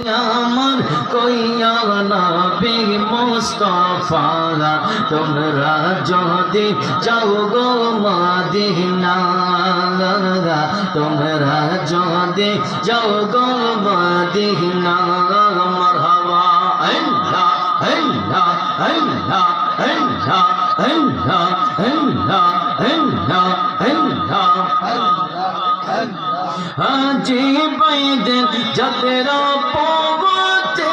আমার কইয়া নবী মুস্তাফা তোমরা যদি যাও গো মদিনা তোমরা যদি যাও গো মদিনা মারহাবা আল্লাহ আল্লাহ আল্লাহ আল্লাহ আল্লাহ আল্লাহ আল্লাহ আল্লাহ আজি বাইদের যাত্রা পবতে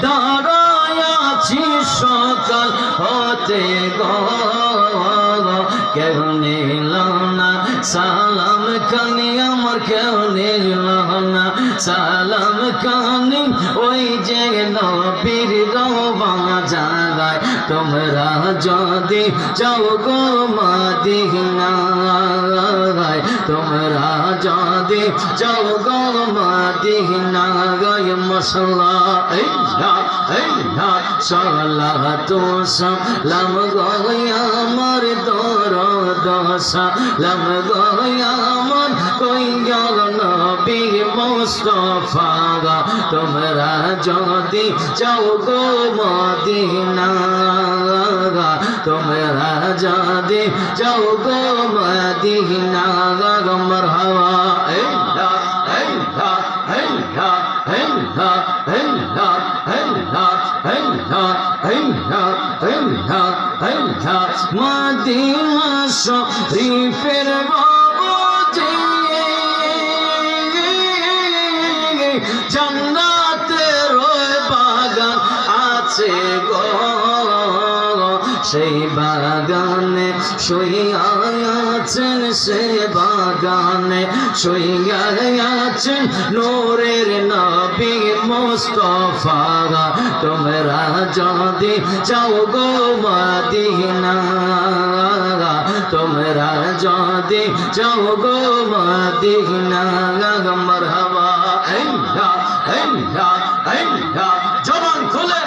দাঁড়ায়াছি সকাল হতে গো কেউ নিল না সালাম খানি আমার কেউ নিল না সালাম খানি ওই যে নবীর রওয়া জাগায় তোমরা যদি যাও গো মদিনায় তোমরা যদি যাও গো মদিনায় মশলা সালাতু সালাম গো আমার দরদ সালাম গো আমার কইয়া নবী মুস্তাফা তোমরা যদি যাও গো মদিনা তোমরা যদি যাও গো মদিনা মারহাবা আল্লাহ আল্লাহ আল্লাহ আল্লাহ আল্লাহ আল্লাহ আল্লাহ আল্লাহ আল্লাহ আল্লাহ মদিনা শরীফের বাবুজি জান্নাতের বাগান আছে গো সেই বাগানে শুইয়া আছেন সে বাগানে শুইয়া আছেন নূরের নবী মুস্তাফা তোমরা যদি যাও গো মদিনা তোমরা যদি যাও গো মদিনা মারহাবা আল্লাহ আল্লাহ আল্লাহ জবান খুলে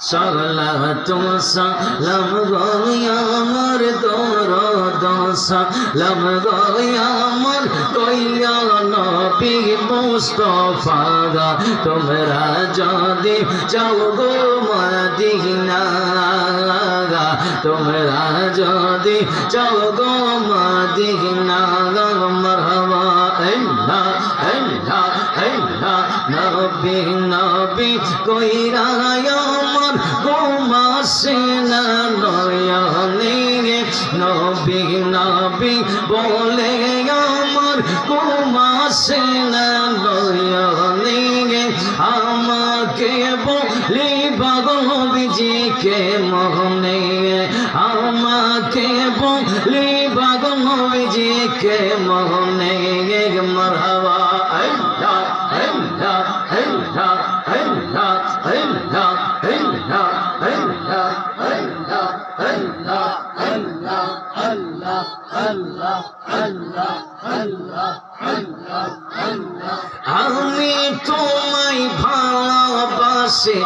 সালাতু সালাম গো আমার দরদ সালাম গো আমার কইয়া নবী মুস্তাফা তোমরা যদি যাও গো মদিনা তোমরা যদি যাও গো মদিনা মারহাবা আল্লাহ আল্লাহ আল্লাহ নবী নবী কইরা আমার গোমাসে না নয়নে নবী নবী বলে আমার গোমাসে না নয়নে আমাকে বলি বাগনবীজিকে মনে আমাকে বলি বাগনবীজিকে মনে মারহাবা আল্লাহ আল্লাহ আল্লাহ আল্লাহ আল্লাহ আল্লাহ আল্লাহ আল্লাহ আল্লাহ আল্লাহ আল্লাহ আল্লাহ আল্লাহ আল্লাহ আল্লাহ আল্লাহ আমি তোমায় ভালোবাসি